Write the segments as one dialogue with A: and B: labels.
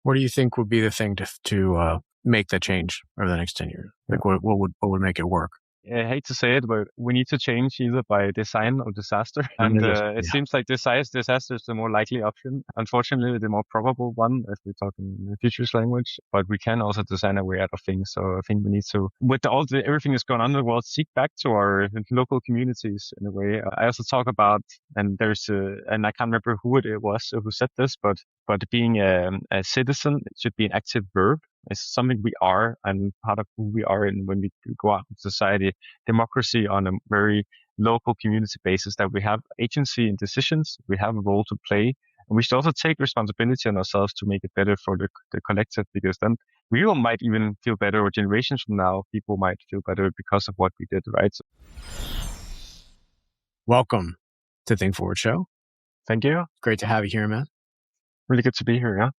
A: What do you think would be the thing to make that change over the next 10 years? Like what would make it work?
B: I hate to say it, but we need to change either by design or disaster. And
A: Yes.
B: it
A: Yeah.
B: seems like disaster is the more likely option. Unfortunately, the more probable one, if we talk in the futures language. But we can also design a way out of things. So I think we need to, with everything that's going on in the world, seek back to our local communities in a way. I also talk about, and and I can't remember who it was who said this, but being a citizen, it should be an active verb. It's something we are and part of who we are in when we go out in society. Democracy on a very local community basis, that we have agency in decisions, we have a role to play, and we should also take responsibility on ourselves to make it better for the collective, because then we all might even feel better, or generations from now, people might feel better because of what we did, right? So,
A: Welcome to Think Forward Show.
B: thank you.
A: Great to have you here, man.
B: Really good to be here, yeah?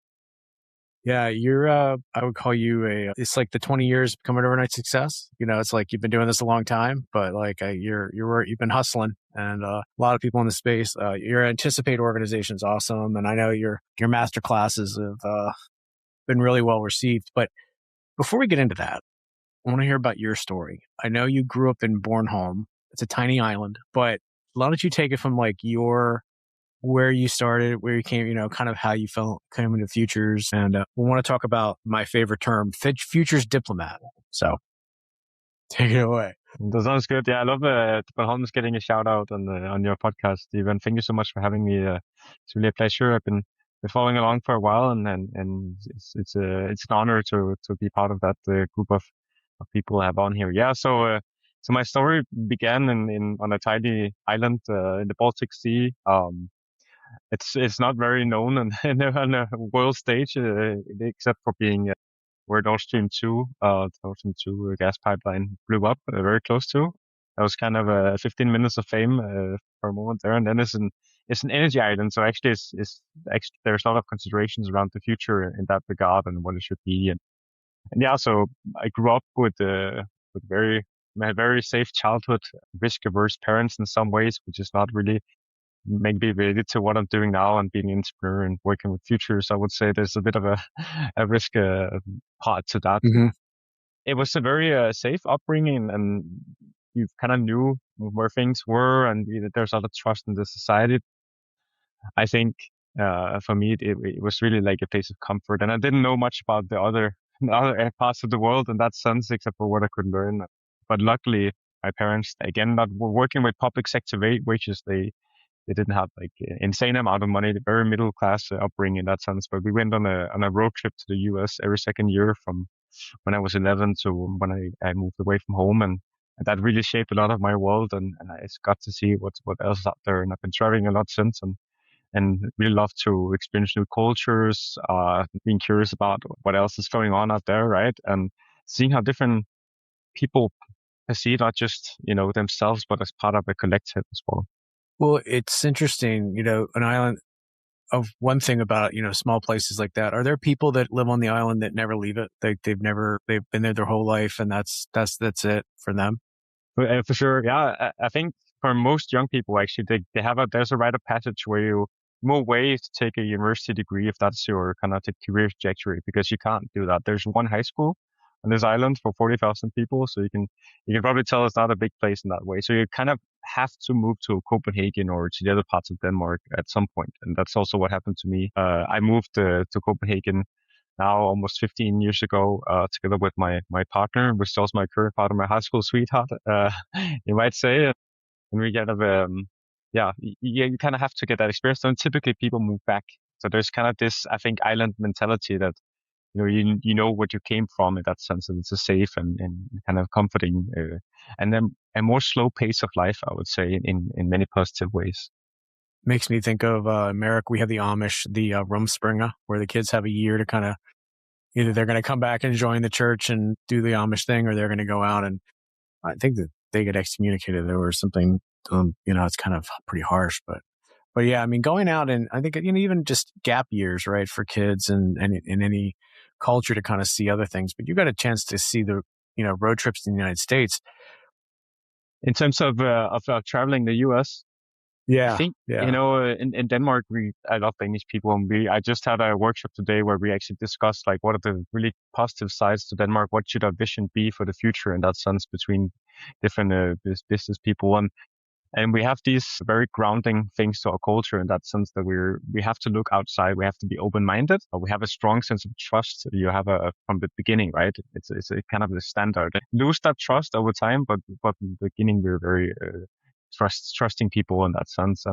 A: Yeah, you're, I would call you it's like the 20 years become an overnight success. It's like you've been doing this a long time, but like you've been hustling, and a lot of people in the space. Your Anticipate organization is awesome. And I know your master classes have been really well received. But before we get into that, I want to hear about your story. I know you grew up in Bornholm. It's a tiny island, but why don't you take it from like where you started, where you came, kind of how you came into futures. And we want to talk about my favorite term, futures diplomat. So take it away.
B: That sounds good. Yeah, I love Holmes getting a shout out on your podcast, Stephen. Thank you so much for having me. It's really a pleasure. I've been following along for a while, and it's an honor to be part of that group of people I have on here. Yeah, so my story began on a tiny island in the Baltic Sea. It's not very known on a world stage, except for being where Nord Stream 2 gas pipeline blew up very close to. That was kind of 15 minutes of fame for a moment there, and then it's an energy island, so actually actually there's a lot of considerations around the future in that regard and what it should be, and yeah, so I grew up with very safe childhood, risk averse parents in some ways, which is not really maybe related to what I'm doing now and being an entrepreneur and working with futures. I would say there's a bit of a risk part to that.
A: Mm-hmm.
B: It was a very safe upbringing, and you kind of knew where things were, and there's a lot of trust in the society. I think for me, it was really like a place of comfort, and I didn't know much about the other parts of the world in that sense, except for what I could learn. But luckily, my parents, again, not working with public sector wages, they didn't have like an insane amount of money, very middle class upbringing in that sense. But we went on a road trip to the US every second year from when I was 11 to when I moved away from home. And that really shaped a lot of my world. And I got to see what else is out there. And I've been traveling a lot since, and really love to experience new cultures, being curious about what else is going on out there, right? And seeing how different people perceive not just, themselves, but as part of a collective as well.
A: Well, it's interesting, an island of one thing about, small places like that. Are there people that live on the island that never leave it? They've been there their whole life, and that's it for them?
B: For sure. Yeah. I think for most young people, actually, there's a rite of passage where you move away to take a university degree if that's your kind of career trajectory, because you can't do that. There's one high school on this island for 40,000 people. So you can probably tell it's not a big place in that way. So you kind of have to move to Copenhagen or to the other parts of Denmark at some point. And that's also what happened to me. I moved to Copenhagen now almost 15 years ago, together with my partner, which is also my current partner, my high school sweetheart, you might say. And we kind of, you kind of have to get that experience. And typically people move back. So there's kind of this, I think, island mentality that, you know what you came from in that sense, and it's a safe and kind of comforting, and then a more slow pace of life, I would say, in many positive ways.
A: Makes me think of America. We have the Amish, the Rumspringa, where the kids have a year to kind of either they're going to come back and join the church and do the Amish thing, or they're going to go out, and I think that they get excommunicated or something. It's kind of pretty harsh, but yeah, I mean, going out, and I think even just gap years, right, for kids and in any culture to kind of see other things. But you got a chance to see the road trips in the United States.
B: In terms of traveling the U.S., I
A: Yeah.
B: think,
A: Yeah.
B: in Denmark, I love Danish people, and I just had a workshop today where we actually discussed like what are the really positive sides to Denmark, what should our vision be for the future in that sense between different business people, and we have these very grounding things to our culture in that sense that we have to look outside, we have to be open-minded, we have a strong sense of trust. You have a from the beginning, right? It's a kind of the standard. Lose that trust over time, but in the beginning we're very trusting people in that sense.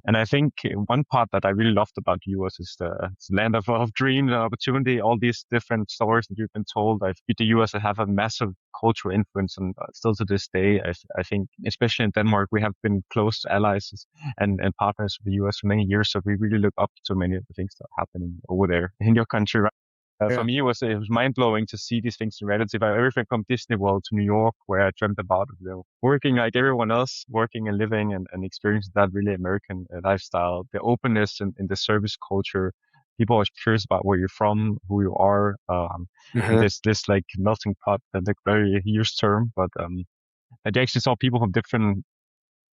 B: And I think one part that I really loved about the US is it's the land of dreams and opportunity. All these different stories that you've been told. The US have a massive cultural influence, and still to this day, I think, especially in Denmark, we have been close allies and partners with the US for many years. So we really look up to many of the things that are happening over there in your country. For
A: Yeah.
B: me, it was mind blowing to see these things in reality. Everything from Disney World to New York, where I dreamt about, working like everyone else, working and living and experiencing that really American lifestyle, the openness in the service culture. People are curious about where you're from, who you are, and
A: Hmm.
B: this like melting pot, like very used term, but I actually saw people from different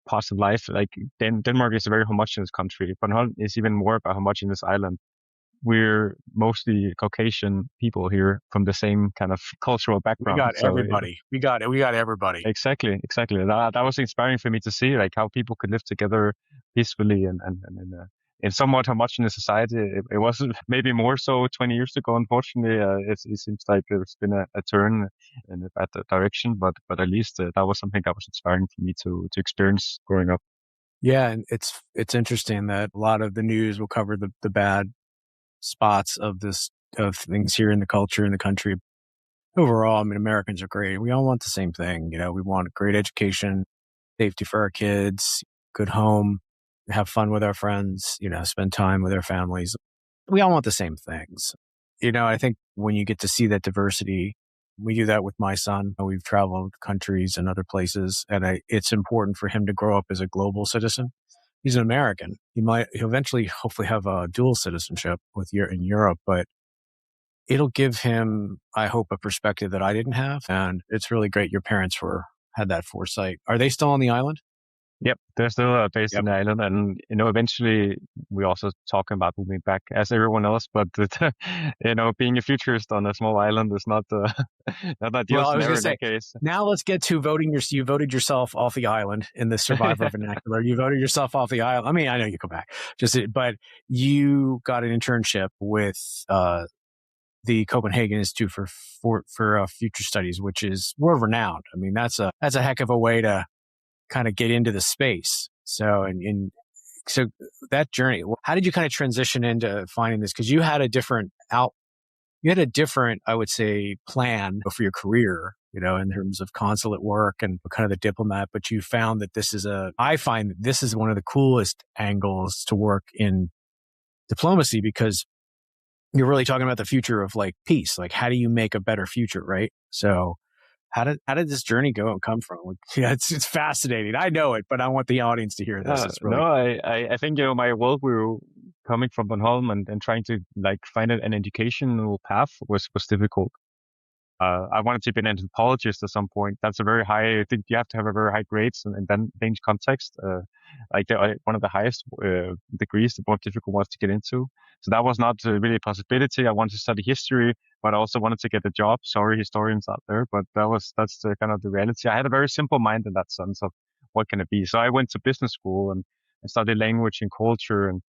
B: parts of life. Like Denmark is a very homogeneous country, but is even more about homogeneous island. We're mostly Caucasian people here from the same kind of cultural
A: We
B: background.
A: got
B: So
A: everybody. We got it. We got everybody.
B: exactly. That was inspiring for me to see, like how people could live together peacefully and in somewhat homogeneous society. It wasn't maybe more so 20 years ago. Unfortunately, it seems like there's been a turn in a bad direction, but at least that was something that was inspiring for me to experience growing up.
A: Yeah, and it's interesting that a lot of the news will cover the bad spots of this of things here in the culture in the country. Overall, I mean, Americans are great. We all want the same thing. We want a great education, safety for our kids, good home, have fun with our friends, spend time with our families. We all want the same things. I think when you get to see that diversity, we do that with my son. We've traveled countries and other places, and it's important for him to grow up as a global citizen. He's an American. He'll eventually hopefully have a dual citizenship in Europe, but it'll give him, I hope, a perspective that I didn't have. And it's really great your parents had that foresight. Are they still on the island?
B: Yep, they're still based
A: Yep.
B: in Ireland, and eventually we also talking about moving back as everyone else. But being a futurist on a small island is not not an ideal
A: Well, I was going
B: scenario
A: to
B: in
A: say,
B: that case.
A: now let's get to you voted yourself off the island in the survivor vernacular. You voted yourself off the island. I mean, I know you come back but you got an internship with, the Copenhagen Institute for Future Studies, which is world renowned. I mean, that's a heck of a way to kind of get into the space. So that journey, how did you kind of transition into finding this? Because you had a different, I would say, plan for your career, in terms of consulate work and kind of the diplomat. But you found that I find that this is one of the coolest angles to work in diplomacy, because you're really talking about the future of like peace. Like, how do you make a better future, right? So how did this journey go and come from? Like, yeah, it's fascinating. I know it, but I want the audience to hear this. It's
B: No,
A: really
B: I think my worldview coming from Bornholm and trying to like find an educational path was difficult. I wanted to be an anthropologist at some point. That's a very high. I think you have to have a very high grades in then Danish context. One of the highest degrees, the more difficult ones to get into. So that was not really a possibility. I wanted to study history, but I also wanted to get a job. Sorry, historians out there, but that's the kind of the reality. I had a very simple mind in that sense of what can it be. So I went to business school and studied language and culture and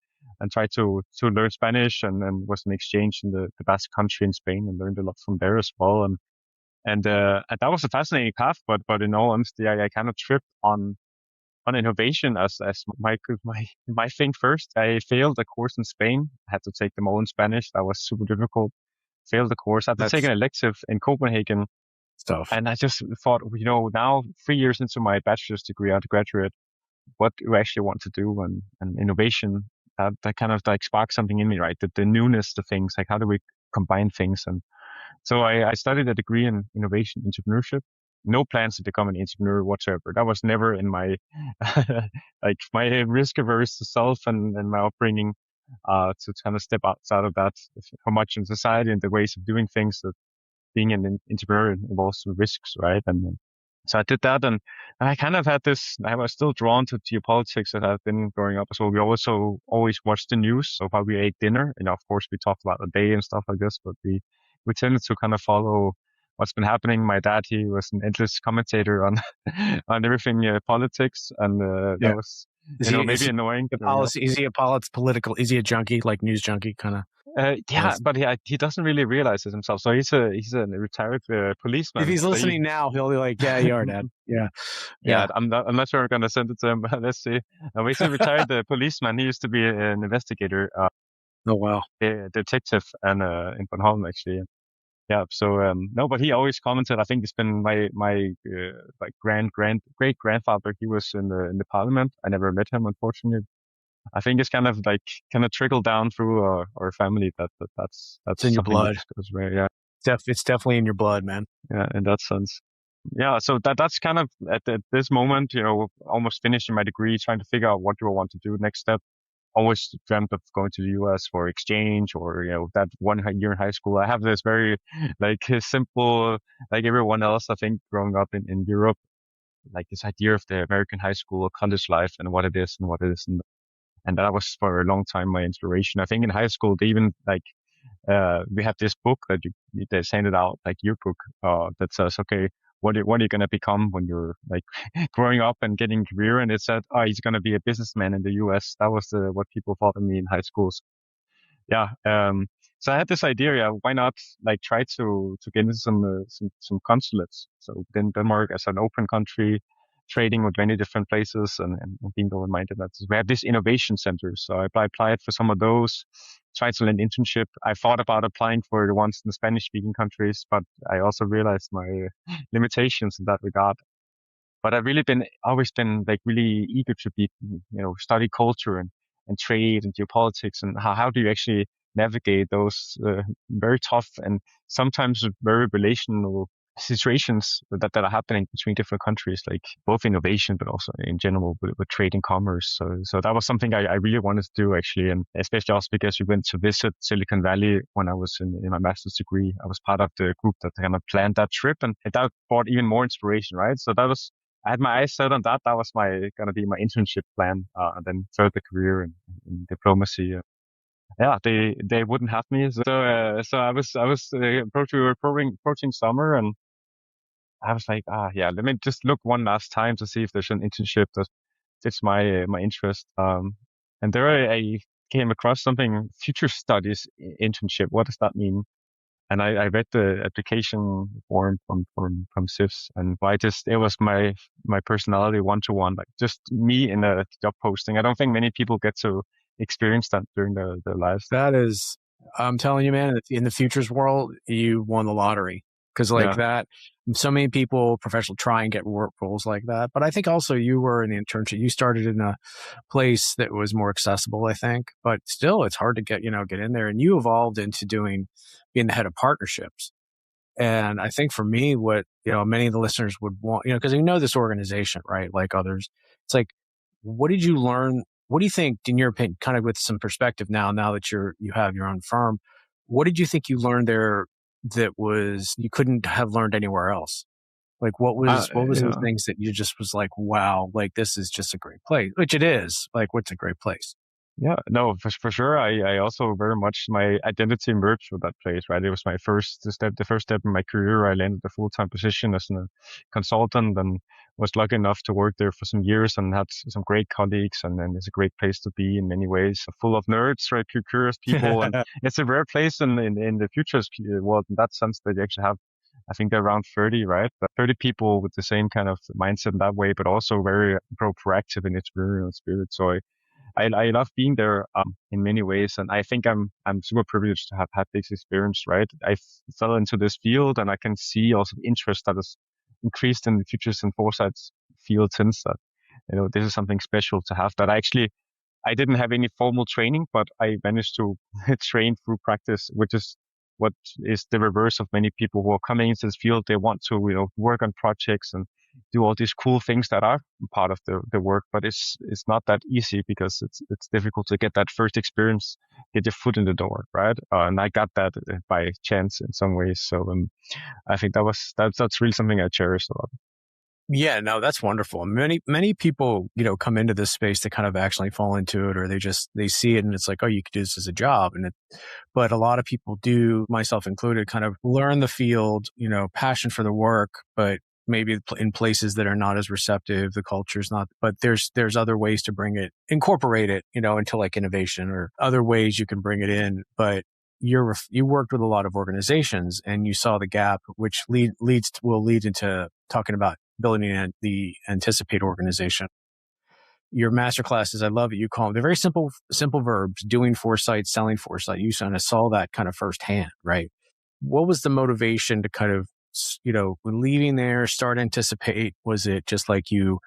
B: tried to learn Spanish and was an exchange in the Basque country in Spain and learned a lot from there as well. And that was a fascinating path, but in all honesty, I kind of tripped on innovation as my thing first. I failed a course in Spain. I had to take them all in Spanish. That was super difficult. Failed the course. I had to take
A: that's
B: an elective in Copenhagen,
A: tough.
B: and I just thought, now 3 years into my bachelor's degree, undergraduate, what do I actually want to do and innovation that kind of like sparked something in me, right? The newness, the things like how do we combine things? And so I studied a degree in innovation entrepreneurship. No plans to become an entrepreneur whatsoever. That was never in my like my risk averse self and my upbringing to kind of step outside of that, how much in society and the ways of doing things that being an entrepreneur involves risks, right? So I did that, and I kind of had this. I was still drawn to geopolitics as I've been growing up. So we also always watched the news. So while we ate dinner, of course, we talked about the day and stuff like this. But we tended to kind of follow what's been happening. My dad, he was an endless commentator on on everything politics, and
A: Yeah.
B: that was
A: Is
B: maybe
A: he
B: annoying
A: a
B: growing up.
A: policy? Is he a political? Is he a junkie, like news junkie kind of?
B: Yeah, but he doesn't really realize it himself. So he's a retired
A: If
B: policeman.
A: he's
B: So he
A: listening now, he'll be like, "Yeah, you are, Dad. Yeah,
B: Yeah,
A: yeah.
B: I'm not sure I'm gonna send it to him, but let's see. He's a retired policeman. He used to be an investigator,
A: Oh wow,
B: a detective, and in Bornholm actually. Yeah. So no, but he always commented. I think it's been my like great grandfather. He was in the parliament. I never met him, unfortunately. I think it's kind of trickled down through our family
A: it's in
B: that's
A: your
B: something that
A: blood.
B: just goes very yeah.
A: It's definitely in your blood, man."
B: Yeah, in that sense. Yeah, so that's kind of at this moment, almost finishing my degree, trying to figure out what do I want to do next step. Always dreamt of going to the US for exchange or, that year in high school. I have this very simple, like everyone else, I think, growing up in Europe, like this idea of the American high school college life and what it is and what it isn't. And that was for a long time my inspiration. I think in high school, they even we have this book that they send it out like yearbook that says, okay, what are you gonna become when you're like growing up and getting a career? And it said, oh, he's gonna be a businessman in the U.S. That was what people thought of me in high school. So, yeah. So I had this idea. Yeah, why not like try to get into some consulates? So then Denmark as an open country, trading with many different places and being open-minded. We have this innovation center. So I applied for some of those, tried to land internship. I thought about applying for the ones in the Spanish-speaking countries, but I also realized my limitations in that regard. But I've really always been like really eager to be, study culture and trade and geopolitics and how do you actually navigate those very tough and sometimes very relational situations that are happening between different countries, like both innovation, but also in general with trade and commerce. So that was something I really wanted to do actually. And especially also because we went to visit Silicon Valley when I was in my master's degree. I was part of the group that kind of planned that trip and that brought even more inspiration, right? So I had my eyes set on that. That was gonna be my internship plan, and then further career in diplomacy. Yeah, they wouldn't have me. So we were approaching summer, and I was like, yeah, let me just look one last time to see if there's an internship that fits my interest. And there I came across something future studies internship. What does that mean? And I read the application form from SIFS, and it was my personality one to one, like just me in a job posting. I don't think many people get to experience that during their lives.
A: That is, I'm telling you, man, in the futures world, you won the lottery because like
B: Yeah.
A: that, so many people, professional, try and get work roles like that. But I think also you were in the internship. You started in a place that was more accessible, I think, but still, it's hard to get in there. And you evolved into being the head of partnerships. And I think for me, what, many of the listeners would want, because you know this organization, right? Like others, it's like, what did you learn? What do you think, in your opinion, kind of with some perspective now that you have your own firm, what did you think you learned there that you couldn't have learned anywhere else? Like what was the
B: Yeah.
A: things that you just was like, wow, like this is just a great place, which it is. Like, what's a great place?
B: Yeah, no, for sure. I also very much my identity merged with that place, right? It was my the first step in my career. I landed a full-time position as a consultant and was lucky enough to work there for some years and had some great colleagues. And then it's a great place to be in many ways, full of nerds, right? Curious people. And it's a rare place in the futures world in that sense that you actually have, I think they're around 30, right? But 30 people with the same kind of mindset in that way, but also very proactive in entrepreneurial spirit. So I love being there in many ways, and I think I'm super privileged to have had this experience. Right, fell into this field, and I can see also the interest that has increased in the futures and foresights field since that. This is something special to have. That I didn't have any formal training, but I managed to train through practice, which is what is the reverse of many people who are coming into this field. They want to, work on projects and do all these cool things that are part of the work, but it's not that easy because it's difficult to get that first experience, get your foot in the door, right? And I got that by chance in some ways. So I think that's really something I cherish a lot.
A: Yeah, no, that's wonderful. Many people, come into this space to kind of actually fall into it, or they see it and it's like, oh, you could do this as a job. But a lot of people do, myself included, kind of learn the field, passion for the work, but maybe in places that are not as receptive, the culture's not, but there's other ways to incorporate it, into like innovation or other ways you can bring it in. But you worked with a lot of organizations and you saw the gap, which will lead into talking about building the anticipate organization. Your master classes, I love it. You call them, they're very simple verbs: doing foresight, selling foresight. You kind of saw that kind of firsthand, right? What was the motivation to kind of, when leaving there, start anticipate? Was it just like you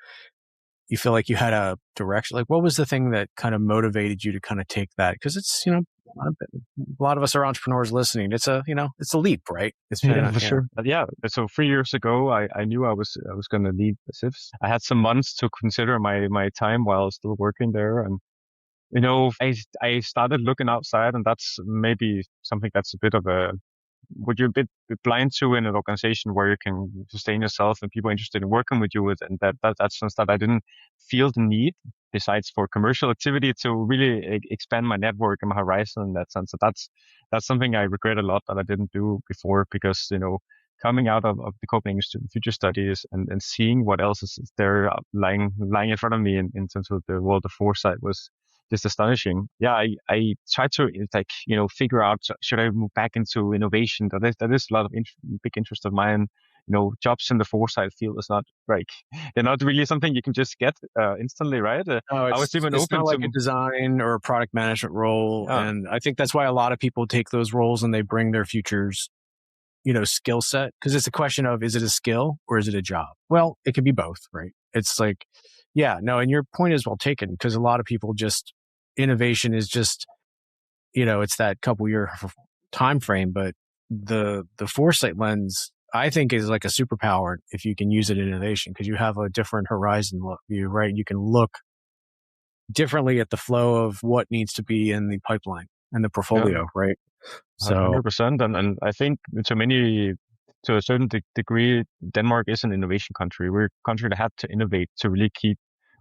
A: feel like you had a direction? Like, what was the thing that kind of motivated you to kind of take that? Because it's, a lot of us are entrepreneurs listening. It's a leap, right? It's been,
B: Yeah, for sure. Yeah. So 3 years ago, I knew I was going to leave the CIFS. I had some months to consider my time while still working there. And, I started looking outside, and that's maybe something that's a bit of what you're a bit blind to in an organization where you can sustain yourself and people are interested in working with you with. And that's sense that I didn't feel the need besides for commercial activity to really expand my network and my horizon in that sense. So that's something I regret a lot that I didn't do before, because, coming out of the Copenhagen Institute of Future Studies and seeing what else is there lying in front of me in terms of the world of foresight was just astonishing. Yeah, I tried to like, figure out, should I move back into innovation? That is a lot of big interest of mine. Jobs in the foresight field is not like, they're not really something you can just get instantly, right?
A: No,
B: I was even
A: it's
B: open
A: not like a
B: to,
A: design or a product management role.
B: yeah,
A: And I think that's why a lot of people take those roles and they bring their futures, skill set. Because it's a question of, is it a skill or is it a job? Well, it can be both, right? It's like, yeah, no, and your point is well taken, because a lot of people just, innovation is just, it's that couple year time frame. But the foresight lens, I think, is like a superpower if you can use it in innovation, because you have a different horizon view, right? You can look differently at the flow of what needs to be in the pipeline and the
B: yeah,
A: portfolio, right? So
B: 100%. And I think to a certain degree, Denmark is an innovation country. We're a country that had to innovate to really keep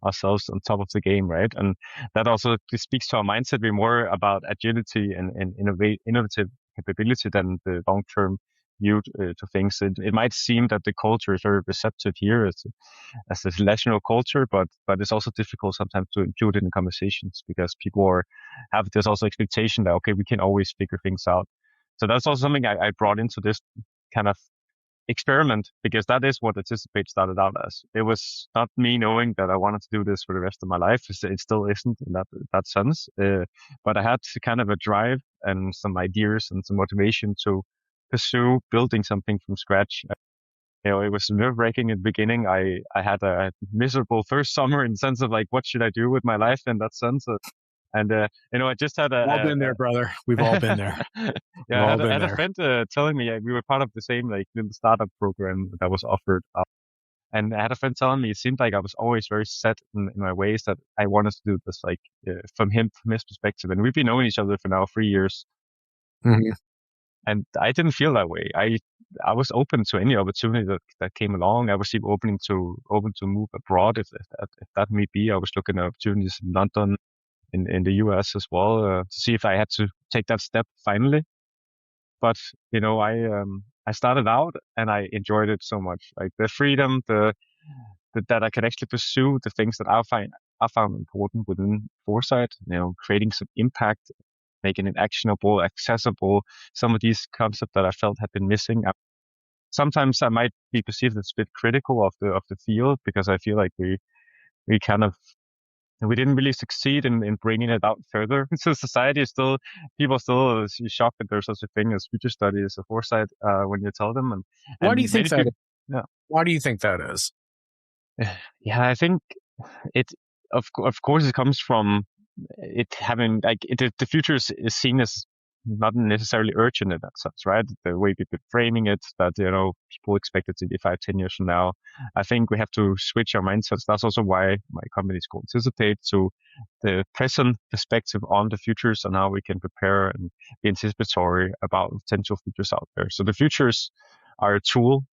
B: ourselves on top of the game, right? And that also speaks to our mindset. We're more about agility and innovative capability than the long-term view to things. It might seem that the culture is very receptive here as a national culture, but it's also difficult sometimes to include it in conversations because have this also expectation that, okay, we can always figure things out. So that's also something I brought into this kind of experiment, because that is what Anticipate started out as. It was not me knowing that I wanted to do this for the rest of my life. It still isn't in that sense. But I had kind of a drive and some ideas and some motivation to pursue building something from scratch. It was nerve-wracking in the beginning. I had a miserable first summer in the sense of like, what should I do with my life in that sense? And I just had
A: we've all been there, brother. We've all been there. We've
B: yeah,
A: all
B: I
A: been
B: had a
A: there.
B: friend telling me we were part of the same like little startup program that was offered. And I had a friend telling me it seemed like I was always very set in my ways, that I wanted to do this like from his perspective. And we've been knowing each other for now 3 years.
A: Mhm.
B: And I didn't feel that way. I was open to any opportunity that came along. I was even open to move abroad if that may be. I was looking at opportunities in London, in the US as well, to see if I had to take that step finally. But I started out and I enjoyed it so much. Like the freedom, that I could actually pursue the things that I found important within foresight. Creating some impact, making it actionable, accessible. Some of these concepts that I felt had been missing. Sometimes I might be perceived as a bit critical of the field, because I feel like we kind of we didn't really succeed in bringing it out further. So society is still, people are still shocked that there's such a thing as future studies or foresight when you tell them,
A: Why do you
B: and
A: think
B: many
A: that?
B: people. Yeah,
A: Why do you think that is?
B: yeah, I think it of course it comes from it having like the future is seen as not necessarily urgent in that sense, right? The way we've been framing it, that people expect it to be 5-10 years from now. I think we have to switch our mindsets. That's also why my company is called Anticipate, to the present perspective on the futures and how we can prepare and be anticipatory about potential futures out there. So the futures are a tool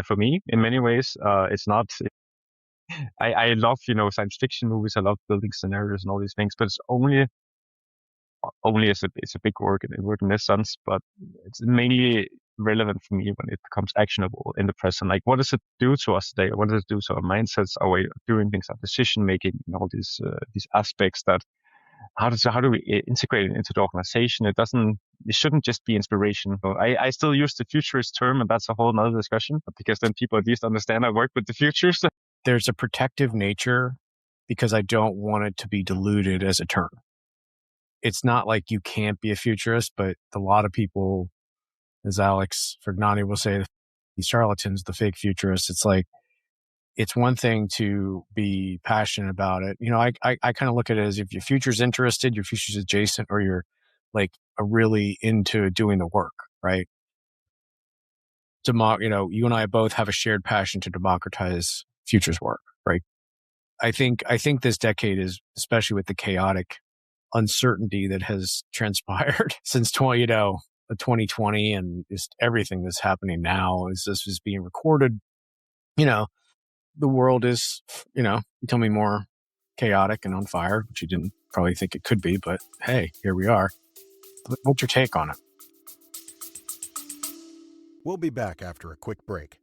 B: for me, in many ways, it's not. I love science fiction movies. I love building scenarios and all these things, but it's only it's a big word in this sense, but it's mainly relevant for me when it becomes actionable in the present. Like, what does it do to us today? What does it do to our mindsets, our way of doing things, our decision making, and all these aspects that how do we integrate it into the organization? It shouldn't just be inspiration. So I still use the futurist term, and that's a whole nother discussion, because then people at least understand I work with the futures.
A: There's a protective nature because I don't want it to be diluted as a term. It's not like you can't be a futurist, but a lot of people, as Alex Fergnani will say, these charlatans, the fake futurists, it's like, it's one thing to be passionate about it. I kind of look at it as if your future's interested, your future's adjacent, or you're like really into doing the work, right? You and I both have a shared passion to democratize futures work, right? I think this decade is, especially with the chaotic uncertainty that has transpired since 2020 and just everything that's happening now as this is being recorded, the world is, becoming more chaotic and on fire, which you didn't probably think it could be, but hey, here we are. What's your take on it?
C: We'll be back after a quick break.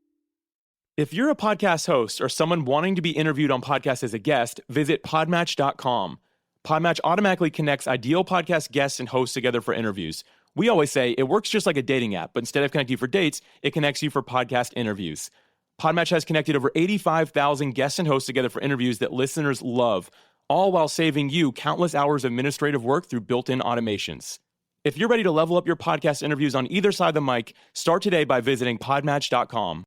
D: If you're a podcast host or someone wanting to be interviewed on podcasts as a guest, visit podmatch.com. Podmatch automatically connects ideal podcast guests and hosts together for interviews. We always say it works just like a dating app, but instead of connecting you for dates, it connects you for podcast interviews. Podmatch has connected over 85,000 guests and hosts together for interviews that listeners love, all while saving you countless hours of administrative work through built-in automations. If you're ready to level up your podcast interviews on either side of the mic, start today by visiting podmatch.com.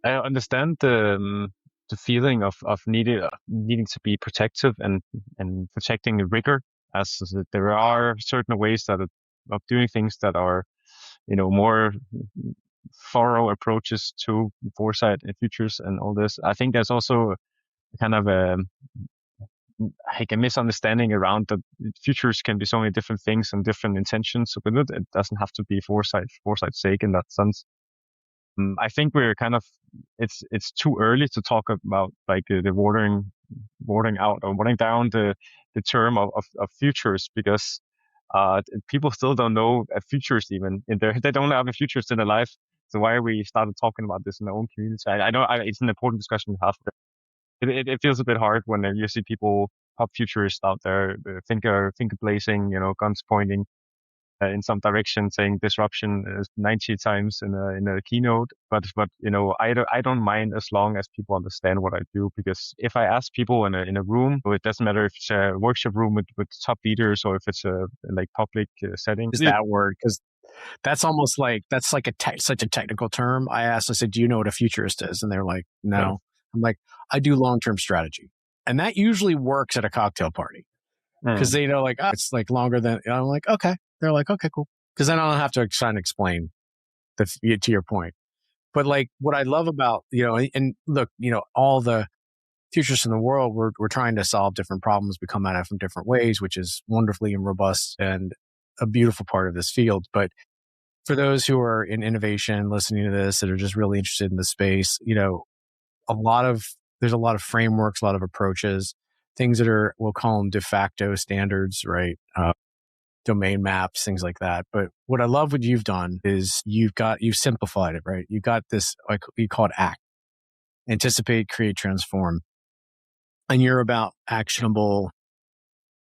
B: I understand the feeling of needing to be protective and protecting the rigor, as there are certain ways of doing things that are more thorough approaches to foresight and futures and all this. I think there's also kind of like a misunderstanding around that futures can be so many different things and different intentions with it. It doesn't have to be foresight's sake in that sense. I think we're kind of, it's too early to talk about like the watering out or watering down the term of futures, because people still don't know futures even they don't have a futurist in their life. So why are we started talking about this in our own community? I know it's an important discussion to have. It feels a bit hard when you see people, pop futurists out there, finger blazing, guns pointing in some direction, saying disruption 90 times in a keynote. But I don't mind as long as people understand what I do, because if I ask people in a room, it doesn't matter if it's a workshop room with top leaders or if it's a like public setting.
A: Is that word? Because that's almost like such a technical term. I said, do you know what a futurist is? And they're like, no.
B: Yeah.
A: I'm like, I do long-term strategy. And that usually works at a cocktail party because they know like, it's like longer than, I'm like, okay. They're like, okay, cool. Because then I don't have to try and explain to your point. But like what I love about, and look, all the futurists in the world, we're trying to solve different problems. We come at it from different ways, which is wonderfully and robust and a beautiful part of this field. But for those who are in innovation, listening to this, that are just really interested in the space, there's a lot of frameworks, a lot of approaches, things that are, we'll call them de facto standards, right? Domain maps, things like that. But what I love what you've done is you've simplified it, right? You got this, like you call it ACT, anticipate, create, transform. And you're about actionable,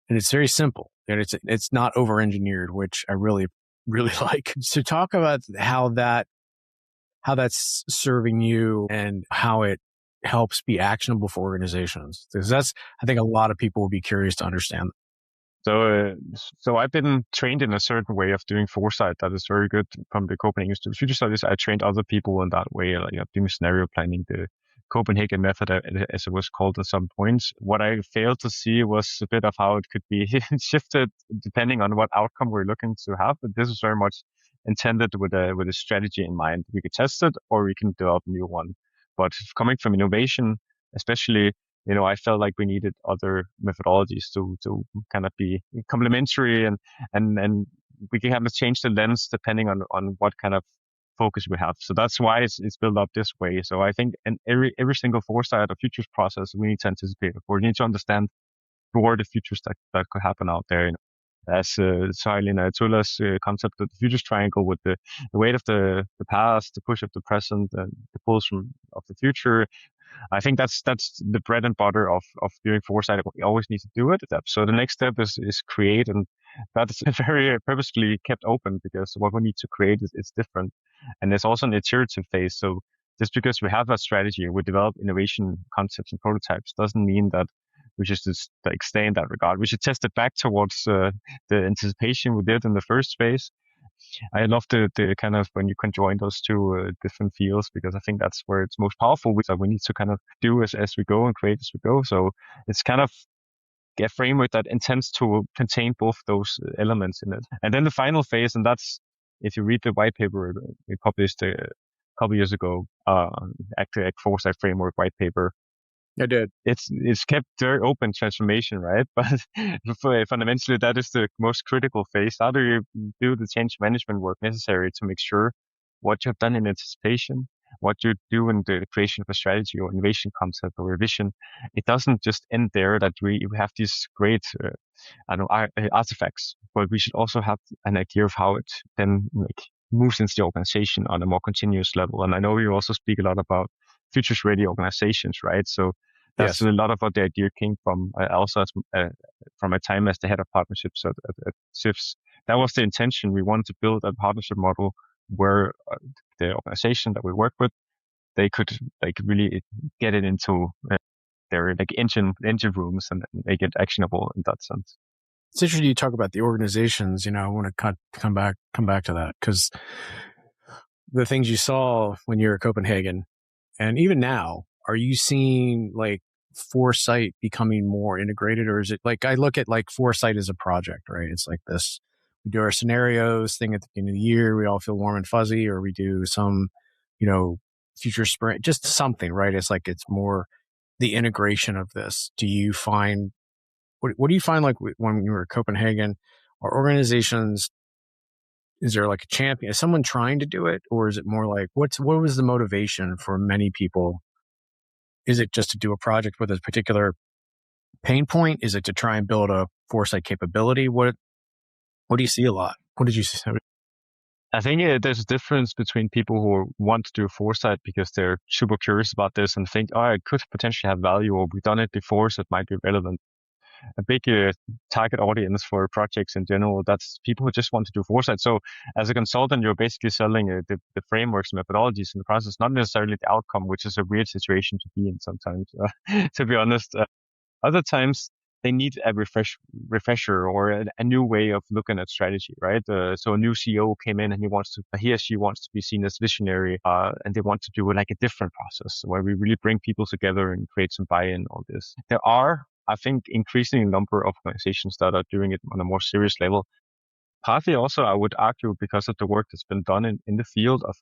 A: and it's very simple. And it's not over-engineered, which I really, really like. So talk about how that's serving you and how it helps be actionable for organizations. Because I think a lot of people will be curious to understand.
B: So I've been trained in a certain way of doing foresight that is very good from the Copenhagen Institute of Future Studies. I trained other people in that way, like doing scenario planning, the Copenhagen method, as it was called at some points. What I failed to see was a bit of how it could be shifted depending on what outcome we're looking to have. But this is very much intended with a strategy in mind. We could test it or we can develop a new one. But coming from innovation, especially, I felt like we needed other methodologies to kind of be complementary and we can have to change the lens depending on what kind of focus we have. So that's why it's built up this way. So I think in every single foresight or futures process, we need to anticipate. We need to understand what are the futures that could happen out there. As Sailin Ayatollah's concept of the futures triangle, with the weight of the past, the push of the present, and the pulls of the future. I think that's the bread and butter of doing foresight. We always need to do it. So the next step is create, and that's very purposefully kept open because what we need to create is different. And there's also an iterative phase. So just because we have a strategy and we develop innovation concepts and prototypes doesn't mean that we should just like stay in that regard. We should test it back towards the anticipation we did in the first phase. I love the kind of when you can join those two different fields, because I think that's where it's most powerful. We need to kind of do as we go and create as we go. So it's kind of a framework that intends to contain both those elements in it. And then the final phase, and that's, if you read the white paper we published a couple years ago, actually Foresight Framework white paper.
A: I did.
B: It's kept very open transformation, right? But fundamentally, that is the most critical phase. How do you do the change management work necessary to make sure what you've done in anticipation, what you do in the creation of a strategy or innovation concept or revision, it doesn't just end there, that we have these great artifacts, but we should also have an idea of how it then moves into the organization on a more continuous level. And I know you also speak a lot about futures ready organizations, right? So that's a lot of what the idea came from. Also, from my time as the head of partnerships at SIFS, that was the intention. We wanted to build a partnership model where the organization that we work with, they could really get it into their engine rooms and make it actionable in that sense.
A: It's interesting you talk about the organizations. I want to come back to that, because the things you saw when you were at Copenhagen, and even now, are you seeing foresight becoming more integrated, or is it I look at foresight as a project, right? It's like this: we do our scenarios thing at the beginning of the year, we all feel warm and fuzzy, or we do some, future sprint, just something, right? It's it's more the integration of this. Do you find what do you find when you were at Copenhagen? Are organizations, is there a champion? Is someone trying to do it, or is it more what was the motivation for many people? Is it just to do a project with a particular pain point? Is it to try and build a foresight capability? What do you see a lot? What did you see?
B: I think there's a difference between people who want to do foresight because they're super curious about this and think, it could potentially have value, or we've done it before, so it might be relevant. A big target audience for projects in general, that's people who just want to do foresight. So as a consultant, you're basically selling the frameworks, methodologies in the process, not necessarily the outcome, which is a weird situation to be in sometimes, to be honest. Other times, they need a refresher or a new way of looking at strategy, right? So a new CEO came in and he or she wants to be seen as visionary, and they want to do a different process where we really bring people together and create some buy-in on this. There are, I think, increasing number of organizations that are doing it on a more serious level. Partly also, I would argue, because of the work that's been done in the field of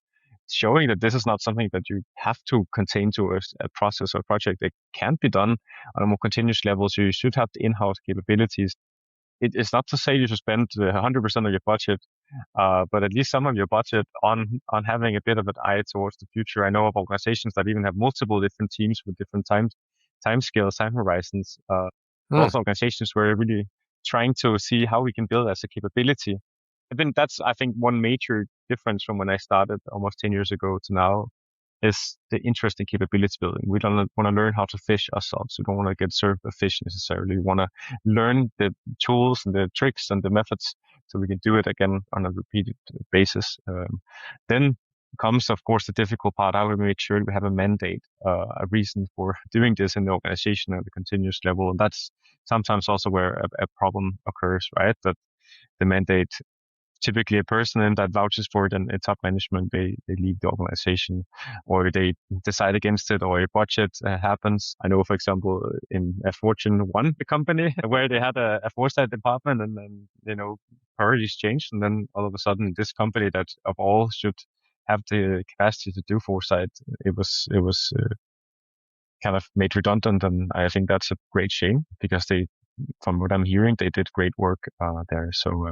B: showing that this is not something that you have to contain to a process or project. It can be done on a more continuous level. So you should have the in-house capabilities. It is not to say you should spend 100% of your budget, but at least some of your budget on having a bit of an eye towards the future. I know of organizations that even have multiple different teams with different time scales, time horizons. Also organizations where we're really trying to see how we can build as a capability. I think that's, one major difference from when I started almost 10 years ago to now is the interest in capability building. We don't want to learn how to fish ourselves. We don't want to get served a fish necessarily. We want to learn the tools and the tricks and the methods so we can do it again on a repeated basis. Then comes, of course, the difficult part. How do we make sure we have a mandate, a reason for doing this in the organization at a continuous level? And that's sometimes also where a problem occurs, right? That the mandate, typically a person in that vouches for it and top management, they leave the organization or they decide against it, or a budget happens. I know, for example, in a Fortune 1 company where they had a foresight department, and then, priorities changed. And then all of a sudden this company that of all should have the capacity to do foresight, it was kind of made redundant. And I think that's a great shame, because they from what I'm hearing, they did great work there. So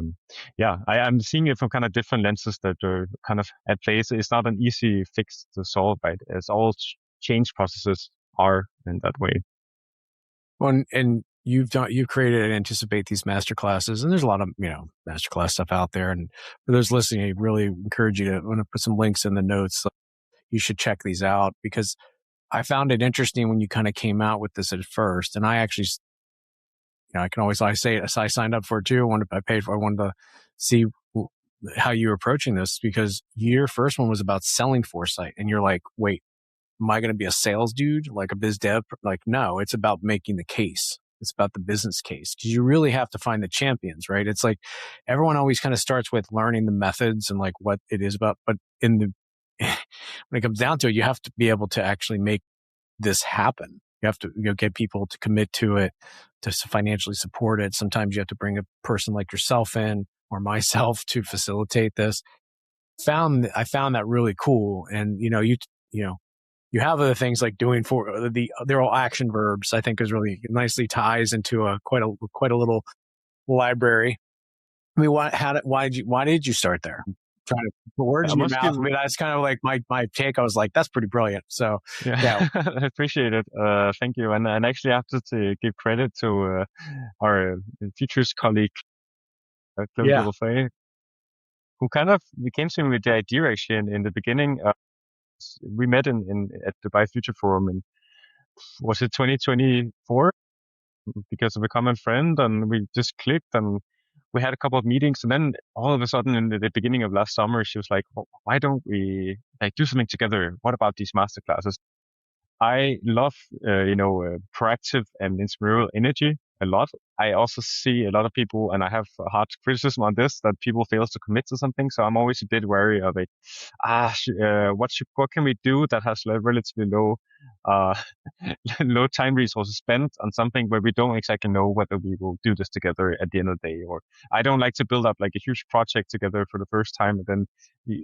B: yeah, I'm seeing it from kind of different lenses that are kind of at play. It's not an easy fix to solve, right? As all change processes are in that way.
A: Well, and you've created and anticipate these master classes, and there's a lot of masterclass stuff out there. And for those listening, I really encourage you to, I'm going to put some links in the notes. You should check these out, because I found it interesting when you kind of came out with this at first. And I actually, I say it, I signed up for it too. I paid for it. I wanted to see how you were approaching this, because your first one was about selling foresight. And you're like, wait, am I going to be a sales dude, like a biz dev? Like, no, it's about making the case. It's about the business case, because you really have to find the champions, right? It's like everyone always kind of starts with learning the methods and like what it is about. But when it comes down to it, you have to be able to actually make this happen. You have to get people to commit to it, to financially support it. Sometimes you have to bring a person like yourself in, or myself, to facilitate this. I found that really cool. And you have other things like doing they're all action verbs. I think is really nicely ties into quite a little library. I mean, why did you start there? I'm trying to put words in your mouth. I mean, that's kind of like my take. I was like, that's pretty brilliant. So yeah.
B: I appreciate it. Thank you. And actually, I have to give credit to our futures colleague, Claude Ruffet, who kind of came to me with the idea actually in the beginning. We met at Dubai Future Forum in, was it 2024? Because of a common friend, and we just clicked, and we had a couple of meetings. And then all of a sudden, in the beginning of last summer, she was like, oh, why don't we do something together? What about these master classes? I love, proactive and inspirational energy a lot. I also see a lot of people, and I have hard criticism on this, that people fail to commit to something. So I'm always a bit wary of it. What can we do that has relatively low, uh, low time resources spent on something where we don't exactly know whether we will do this together at the end of the day? Or I don't like to build up like a huge project together for the first time, and then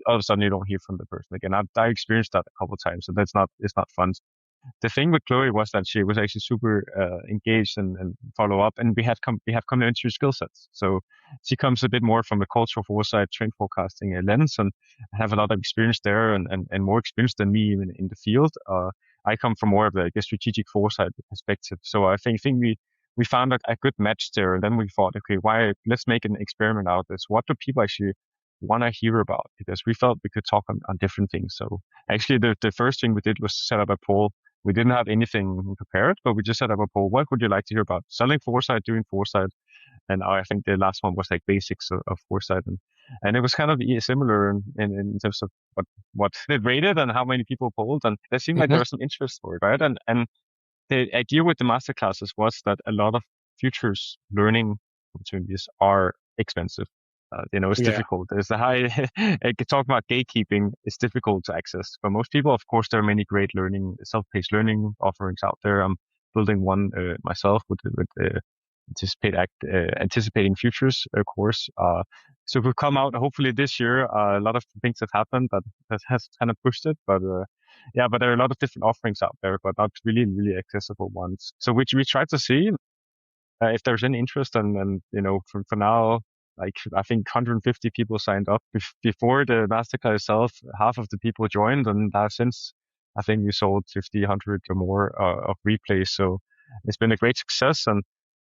B: all of a sudden you don't hear from the person again. I experienced that a couple of times, so it's not fun. The thing with Chloe was that she was actually super engaged and follow up, and we have complementary skill sets. So she comes a bit more from a cultural foresight, trend forecasting lens, and have a lot of experience there, and more experience than me even in the field. I come from more of a strategic foresight perspective. So I think we found a good match there, and then we thought, okay, let's make an experiment out of this. What do people actually want to hear about? Because we felt we could talk on different things. So actually, the first thing we did was set up a poll. We didn't have anything prepared, but we just set up a poll. What would you like to hear about? Selling foresight, doing foresight. And I think the last one was like basics of foresight. And it was kind of similar in terms of what it rated and how many people polled. And there seemed like there was some interest for it, right? And the idea with the masterclasses was that a lot of futures learning opportunities are expensive. It's difficult. There's a high, talk about gatekeeping. It's difficult to access for most people. Of course, there are many great self-paced learning offerings out there. I'm building one myself with anticipating futures course. So we've come out hopefully this year. A lot of things have happened that has kind of pushed it, but but there are a lot of different offerings out there, but not really, really accessible ones. So which we try to see if there's any interest, and for now, like I think 150 people signed up before the masterclass itself. Half of the people joined, and since I think we sold 50, 100 or more of replays. So it's been a great success,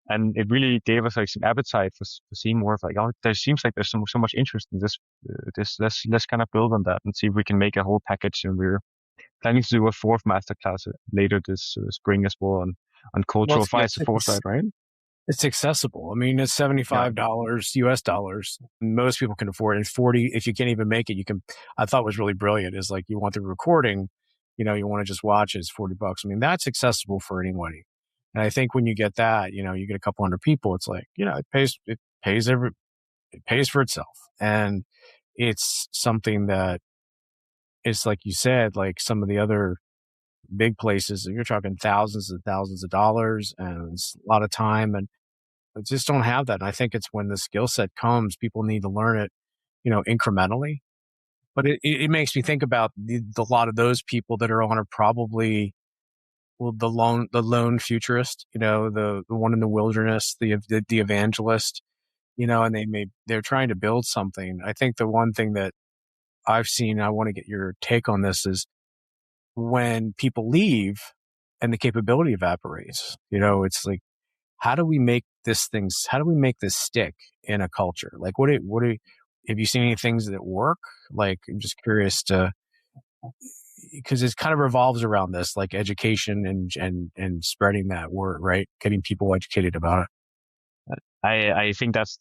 B: and it really gave us like some appetite for seeing more of like, oh, there seems like there's so much interest in this. Let's kind of build on that and see if we can make a whole package. And we're planning to do a fourth masterclass later this spring as well on cultural foresight, right?
A: It's accessible. I mean, it's $75 US dollars. Most people can afford it. And 40, if you can't even make it, I thought was really brilliant is like, you want the recording, you want to just watch it, it's $40. I mean, that's accessible for anybody. And I think when you get that, you get a couple hundred people, it's like, it pays for itself. And it's something that it's like you said, like some of the other big places, you're talking thousands and thousands of dollars, and it's a lot of time, and I just don't have that. And I think it's when the skill set comes, people need to learn it, incrementally. But it makes me think about a lot of those people that are on are probably the lone futurist, the one in the wilderness, the evangelist, and they're trying to build something. I think the one thing that I've seen, I want to get your take on this, is when people leave and the capability evaporates. It's like, how do we make this stick in a culture? Like, have you seen any things that work? Like, I'm just curious because it kind of revolves around this, like education and spreading that word, right? Getting people educated about it.
B: I think that's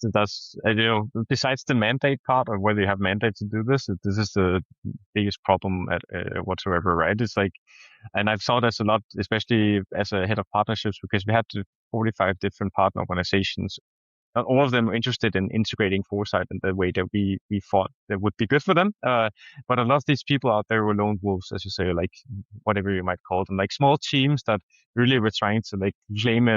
B: besides the mandate part, or whether you have mandate to do this is the biggest problem whatsoever, right? It's like, and I've saw this a lot, especially as a head of partnerships, because we had 45 different partner organizations. Not all of them were interested in integrating foresight in the way that we thought that would be good for them. But a lot of these people out there were lone wolves, as you say, like whatever you might call them, like small teams that really were trying to like claim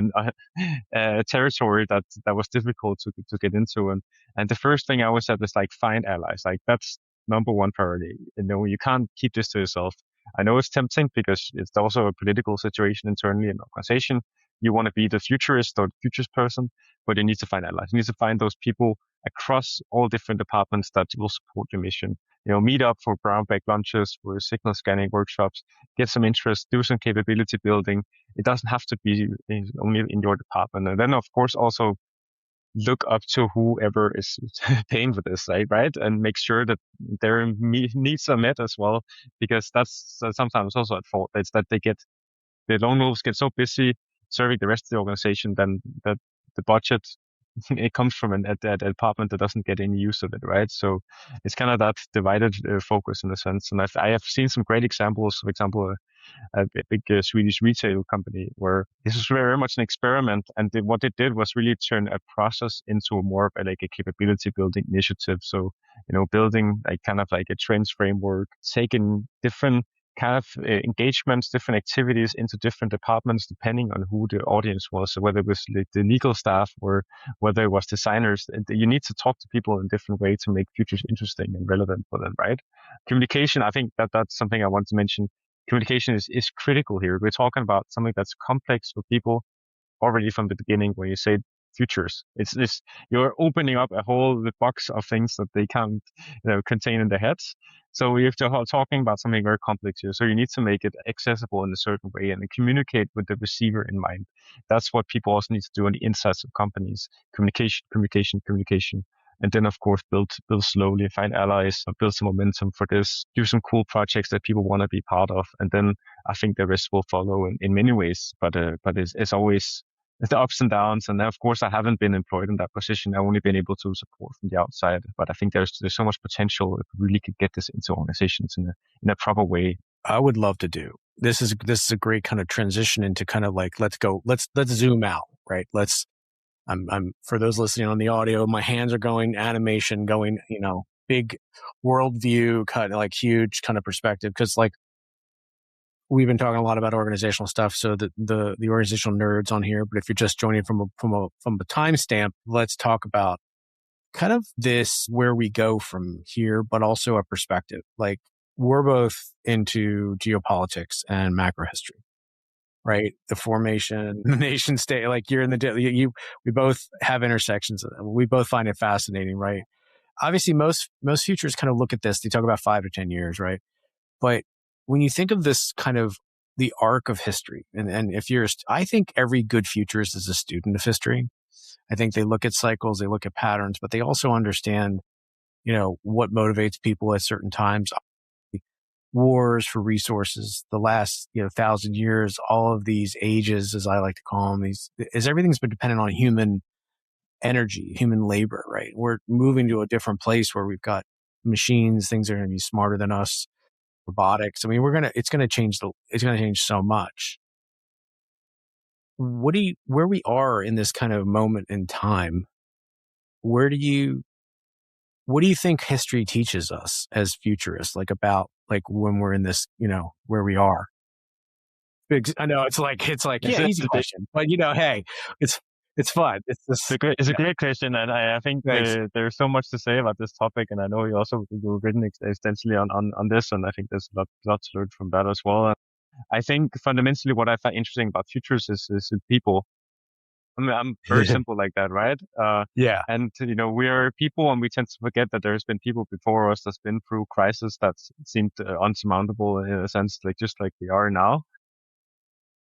B: a territory that was difficult to get into. And the first thing I always said is like, find allies. Like, that's number one priority. You can't keep this to yourself. I know it's tempting because it's also a political situation internally in the organization. You want to be the futurist or the futures person, but you need to find allies. You need to find those people across all different departments that will support your mission. Meet up for brown bag lunches, for signal scanning workshops, get some interest, do some capability building. It doesn't have to be only in your department. And then, of course, also look up to whoever is paying for this, right? And make sure that their needs are met as well, because that's sometimes also at fault. It's that the lone wolves get so busy serving the rest of the organization, then that the budget it comes from a department that doesn't get any use of it, right? So it's kind of that divided focus in a sense. And I have seen some great examples. For example, a big Swedish retail company where this was very much an experiment, and what it did was really turn a process into more of a capability building initiative. So building kind of like a trends framework, taking different kind of engagements, different activities into different departments, depending on who the audience was. So whether it was like the legal staff or whether it was designers, you need to talk to people in a different way to make futures interesting and relevant for them, right? Communication, I think that's something I want to mention. Communication is critical here. We're talking about something that's complex for people already from the beginning. When you say futures, it's you're opening up a whole box of things that they can't contain in their heads. So we have to talking about something very complex here. So you need to make it accessible in a certain way and communicate with the receiver in mind. That's what people also need to do on the insides of companies. Communication. And then, of course, build slowly, find allies, build some momentum for this, do some cool projects that people want to be part of. And then I think the rest will follow in many ways. But it's always the ups and downs. And of course, I haven't been employed in that position. I've only been able to support from the outside. But I think there's so much potential if we really could get this into organizations in a proper way.
A: I would love to do. This is a great kind of transition into kind of like, let's zoom out, right? I'm for those listening on the audio, my hands are going animation, going, big worldview, kind of like huge kind of perspective. Cause like we've been talking a lot about organizational stuff. So the organizational nerds on here, but if you're just joining from a timestamp, let's talk about kind of this, where we go from here, but also a perspective. Like we're both into geopolitics and macro history. Right. The formation, the nation state, like you're in we both have intersections. We both find it fascinating. Right. Obviously most futures kind of look at this. They talk about 5 to 10 years. Right. But when you think of this kind of the arc of history, and I think every good futurist is a student of history. I think they look at cycles, they look at patterns, but they also understand, what motivates people at certain times. Wars for resources, the last 1,000 years, all of these ages, as I like to call them, everything's been dependent on human energy, human labor, right? We're moving to a different place where we've got machines, things are going to be smarter than us, robotics. I mean, it's going to change so much. Where we are in this kind of moment in time, what do you think history teaches us as futurists, like about like when we're in this, where we are? I know it's easy question, but hey, it's fun.
B: It's a great question, and I think there's so much to say about this topic, and I know you've written extensively on this, and I think there's a lot to learn from that as well. I think fundamentally what I find interesting about futures is people. I mean, I'm very simple like that, right?
A: Yeah.
B: And we are people, and we tend to forget that there's been people before us that's been through crisis that seemed unsurmountable in a sense, like just like we are now.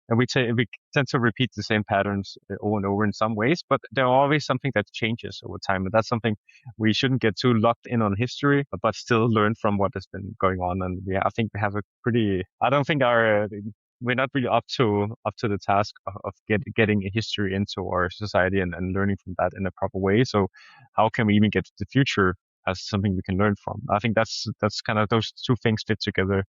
B: And we tend to repeat the same patterns over and over in some ways, but there's always something that changes over time. And that's something we shouldn't get too locked in on history, but still learn from what has been going on. And I think we have a I don't think we're not really up to the task of getting a history into our society and learning from that in a proper way. So how can we even get to the future as something we can learn from? I think that's kind of, those two things fit together.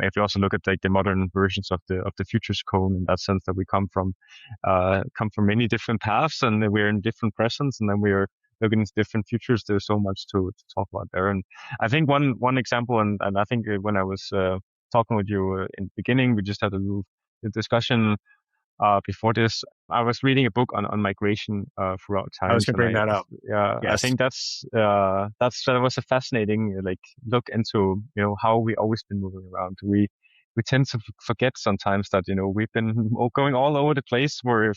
B: If you also look at like the modern versions of the futures cone, in that sense that we come from many different paths, and we're in different presents, and then we're looking into different futures. There's so much to talk about there. And I think one example, and I think when I was talking with you in the beginning, we just had a little discussion before this. I was reading a book on migration throughout
A: I was
B: times.
A: going to bring that up.
B: Yeah,
A: Yes.
B: I think that was a fascinating like look into how we always been moving around. We tend to forget sometimes that we've been going all over the place for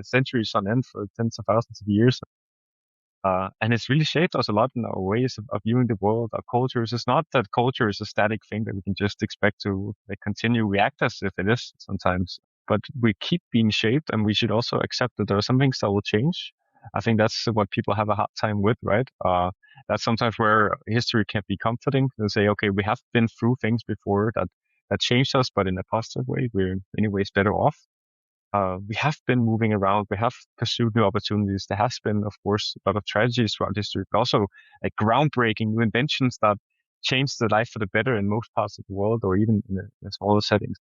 B: centuries on end, for tens of thousands of years. And it's really shaped us a lot in our ways of viewing the world, our cultures. It's not that culture is a static thing that we can just expect to continue react as if it is sometimes, but we keep being shaped, and we should also accept that there are some things that will change. I think that's what people have a hard time with, right? That's sometimes where history can be comforting and say, okay, we have been through things before that changed us, but in a positive way. We're in many ways better off. We have been moving around. We have pursued new opportunities. There has been, of course, a lot of tragedies throughout history, but also like groundbreaking new inventions that changed the life for the better in most parts of the world, or even in smaller settings.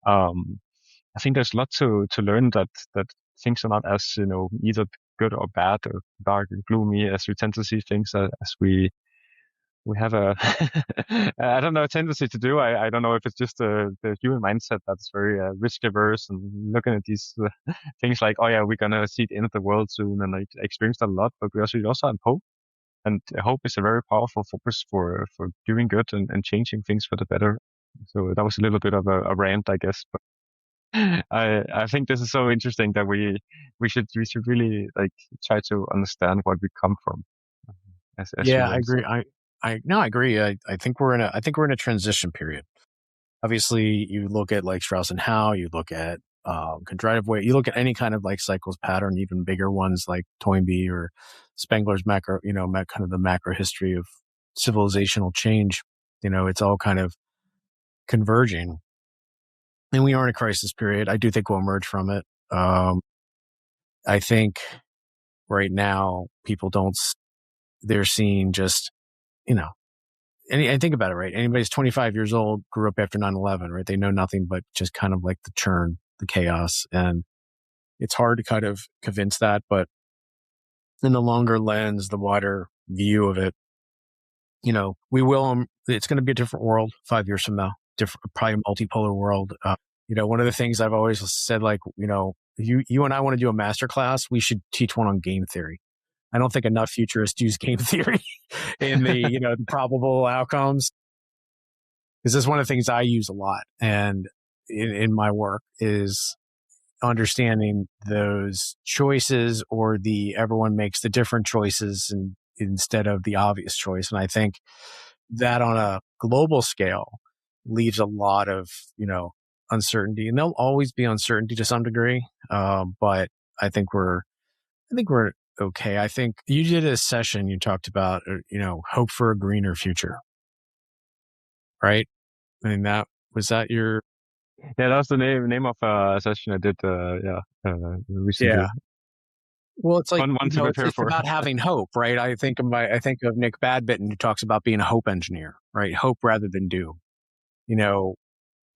B: I think there's a lot to learn, that things are not as either good or bad or dark and gloomy as we tend to see things, as we have a I don't know, a tendency to do. I don't know if it's just the human mindset that's very risk averse, and looking at these things like, oh yeah, we're gonna see the end of the world soon, and I experienced that a lot. But we also have hope, and hope is a very powerful force for doing good and changing things for the better. So that was a little bit of a rant, I guess, but I think this is so interesting that we should really like try to understand where we come from as
A: Yeah, I
B: humans.
A: agree. I agree. I think we're in a transition period. Obviously, you look at like Strauss and Howe, you look at Contritive Way, you look at any kind of like cycles pattern, even bigger ones like Toynbee or Spengler's macro, kind of the macro history of civilizational change. It's all kind of converging, and we are in a crisis period. I do think we'll emerge from it. I think right now people they're seeing just, and think about it, right? Anybody's 25 years old, grew up after 9/11, right? They know nothing but just kind of like the churn, the chaos. And it's hard to kind of convince that, but in the longer lens, the wider view of it, it's going to be a different world 5 years from now, probably a multipolar world. One of the things I've always said, like, you and I want to do a master class, we should teach one on game theory. I don't think enough futurists use game theory in the probable outcomes. Because this is one of the things I use a lot, and in my work is understanding those choices, or everyone makes the different choices instead of the obvious choice. And I think that on a global scale leaves a lot of, uncertainty, and there'll always be uncertainty to some degree. But I think we're okay. I think you did a session, you talked about, hope for a greener future, right? I mean, was that your...
B: Yeah, that was the name of a session I did. Recently.
A: Yeah. Well, it's like,
B: one to prepare
A: it's
B: for.
A: about having hope, right? I think of Nick Badbitten, who talks about being a hope engineer, right? Hope rather than doom.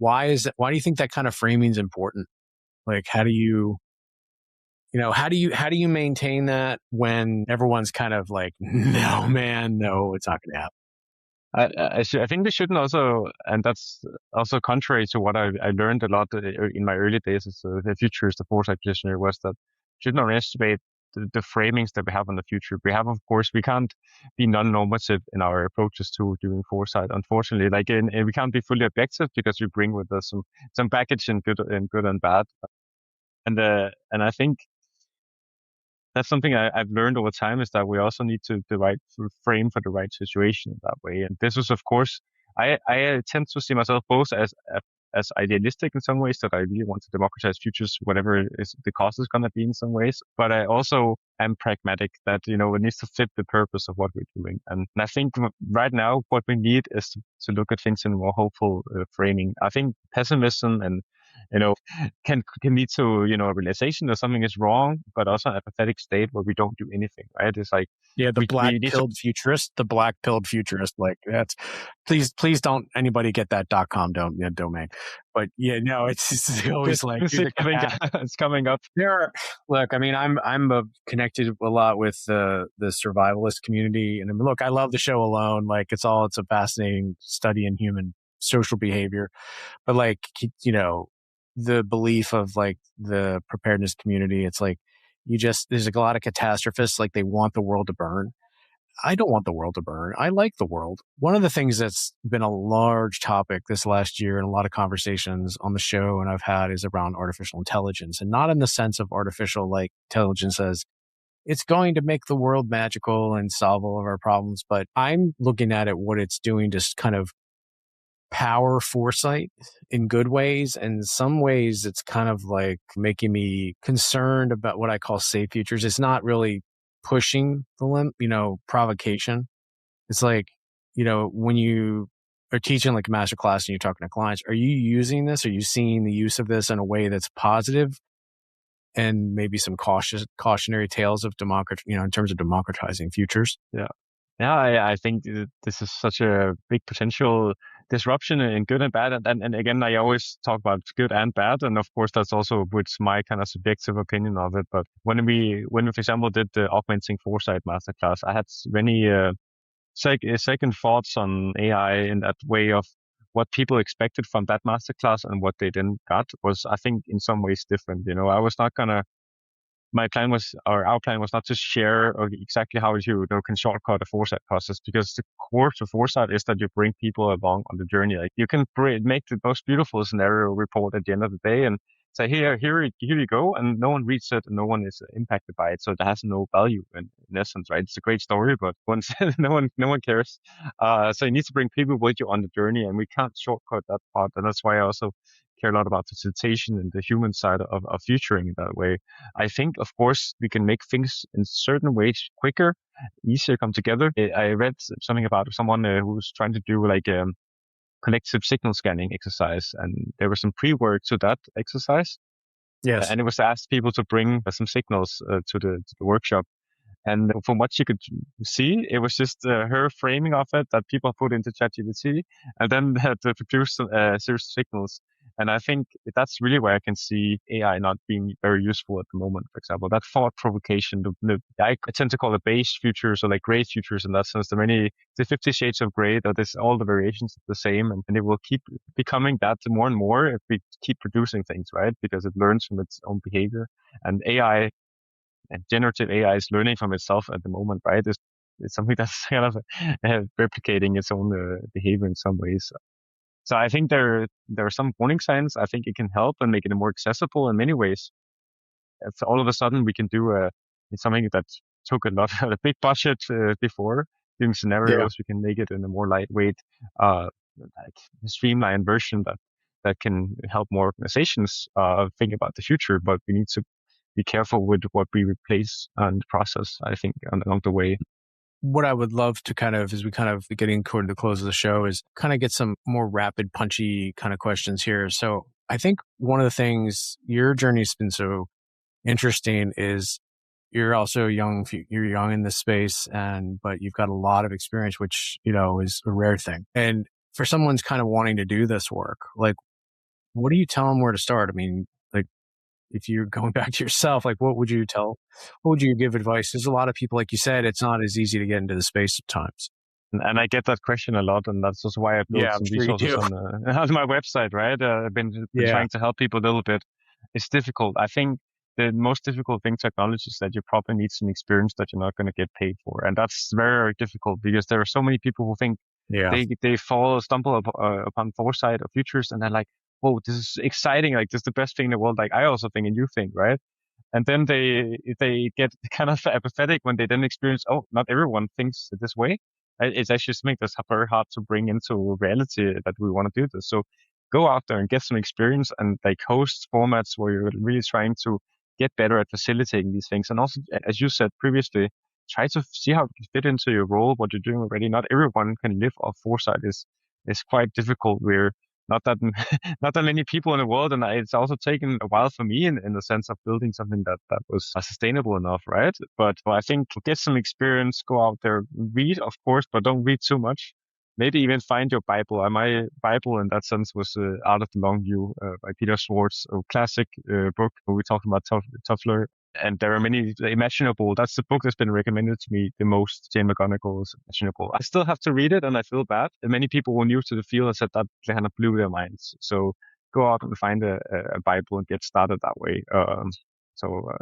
A: Why do you think that kind of framing is important? Like, how do you maintain that when everyone's kind of like, no, man, no, it's not going to happen?
B: I think we shouldn't also, and that's also contrary to what I learned a lot in my early days as a futurist, the foresight practitioner, was that you shouldn't underestimate the framings that we have on the future. We have, of course, we can't be non-normative in our approaches to doing foresight. Unfortunately, we can't be fully objective because we bring with us some baggage in good and bad. And I think that's something I've learned over time, is that we also need the right frame for the right situation in that way. And this was, of course, I tend to see myself both as idealistic in some ways, that I really want to democratize futures, whatever is the cost is going to be in some ways. But I also am pragmatic, that, it needs to fit the purpose of what we're doing. And I think right now what we need is to look at things in a more hopeful framing. I think pessimism and can lead to a realization that something is wrong, but also an apathetic state where we don't do anything, right? It's like
A: the black-pilled futurist, like that's, please don't anybody get that .com domain. But yeah, no, it's always like
B: it's coming up.
A: Look, I mean, I'm connected a lot with the survivalist community, and look, I love the show Alone. Like it's a fascinating study in human social behavior, but like the belief of like the preparedness community, it's like there's a lot of catastrophists, like they want the world to burn. I don't want the world to burn. I like the world. One of the things that's been a large topic this last year and a lot of conversations on the show and I've had is around artificial intelligence, and not in the sense of artificial like intelligence as it's going to make the world magical and solve all of our problems, but I'm looking at it, what it's doing to kind of power foresight in good ways, and in some ways it's kind of like making me concerned about what I call safe futures. It's not really pushing the limit, provocation. It's like, when you are teaching like a master class and you're talking to clients, are you using this? Are you seeing the use of this in a way that's positive, and maybe some cautionary tales of in terms of democratizing futures?
B: Yeah, I think this is such a big potential disruption in good and bad. And again, I always talk about good and bad. And of course, that's also with my kind of subjective opinion of it. But when we, for example, did the Augmenting Foresight masterclass, I had many second thoughts on AI in that way of what people expected from that masterclass and what they then got was, I think, in some ways different. I was not going to our plan was not to share exactly how you can shortcut a foresight process, because the core to foresight is that you bring people along on the journey. Like you can make the most beautiful scenario report at the end of the day and say, here you go, and no one reads it and no one is impacted by it, so it has no value in essence, right? It's a great story, but once no one cares. So you need to bring people with you on the journey, and we can't shortcut that part, and that's why I also care a lot about facilitation and the human side of futuring in that way. I think, of course, we can make things in certain ways quicker, easier come together. I read something about someone who was trying to do like a collective signal scanning exercise, and there was some pre-work to that exercise.
A: Yes.
B: And it was to ask people to bring some signals to the workshop. And from what you could see, it was just her framing of it that people put into ChatGPT, and then had to produce series signals. And I think that's really where I can see AI not being very useful at the moment. For example, that thought provocation, I tend to call it beige futures or like gray futures in that sense. The 50 shades of gray, that is all the variations of the same, and it will keep becoming that more and more if we keep producing things, right? Because it learns from its own behavior. And AI and generative AI is learning from itself at the moment, right? It's something that's kind of replicating its own behavior in some ways. So I think there are some warning signs. I think it can help and make it more accessible in many ways. If all of a sudden we can do something that took a big budget before, doing scenarios, we can make it in a more lightweight, like streamlined version that can help more organizations think about the future. But we need to be careful with what we replace and process, I think, along the way.
A: What I would love to kind of, as we kind of getting toward the close of the show, is kind of get some more rapid, punchy kind of questions here. So I think one of the things your journey's been so interesting is you're also young. You're young in this space, but you've got a lot of experience, which, is a rare thing. And for someone's kind of wanting to do this work, like, what do you tell them where to start? I mean, like, if you're going back to yourself, like, what would you give advice? There's a lot of people, like you said, it's not as easy to get into the space at times.
B: And I get that question a lot, and that's also why I built some resources on my website, right? I've been trying to help people a little bit. It's difficult. I think the most difficult thing to acknowledge is that you probably need some experience that you're not going to get paid for. And that's very, very difficult because there are so many people who think they stumble upon foresight or futures and they're like, whoa, this is exciting. Like, this is the best thing in the world. Like, I also think and you think, right? And then they get kind of apathetic when they then experience, oh, not everyone thinks this way. It's actually something that's very hard to bring into reality that we want to do this. So go out there and get some experience and like host formats where you're really trying to get better at facilitating these things. And also, as you said previously, try to see how it can fit into your role, what you're doing already. Not everyone can live off foresight is quite difficult. We're not that not that many people in the world, and it's also taken a while for me in the sense of building something that was sustainable enough, right? But I think get some experience, go out there, read, of course, but don't read too much. Maybe even find your Bible. My Bible in that sense was Out of the Long View by Peter Schwartz, a classic book. We talked about Toffler. And there are many imaginable. That's the book that's been recommended to me the most. Jane McGonigal's Imaginable. I still have to read it, and I feel bad. And many people who are new to the field have said that kind of blew their minds. So go out and find a Bible and get started that way.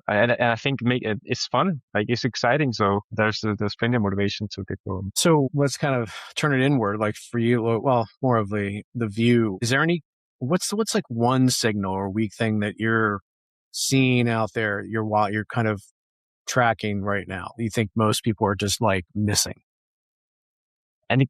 B: And I think it's fun. Like, it's exciting. So there's plenty of motivation to get going.
A: So let's kind of turn it inward. Like for you, well, more of the view. Is there any? What's like one signal or weak thing that you're seeing out there, you're kind of tracking right now, you think most people are just like missing?
B: And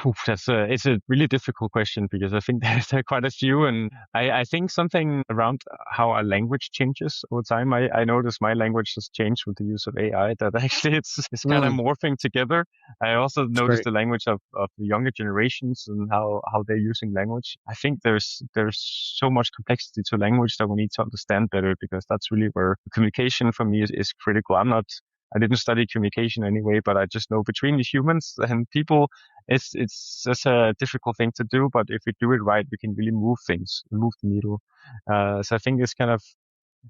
B: it's a really difficult question because I think there's quite a few, and I think something around how our language changes over time. I notice my language has changed with the use of AI, that actually it's kind of morphing together. I also noticed the language of the younger generations and how they're using language. I think there's so much complexity to language that we need to understand better, because that's really where communication for me is critical. I didn't study communication anyway, but I just know between the humans and people, it's just a difficult thing to do. But if we do it right, we can really move things, move the needle. So I think it's kind of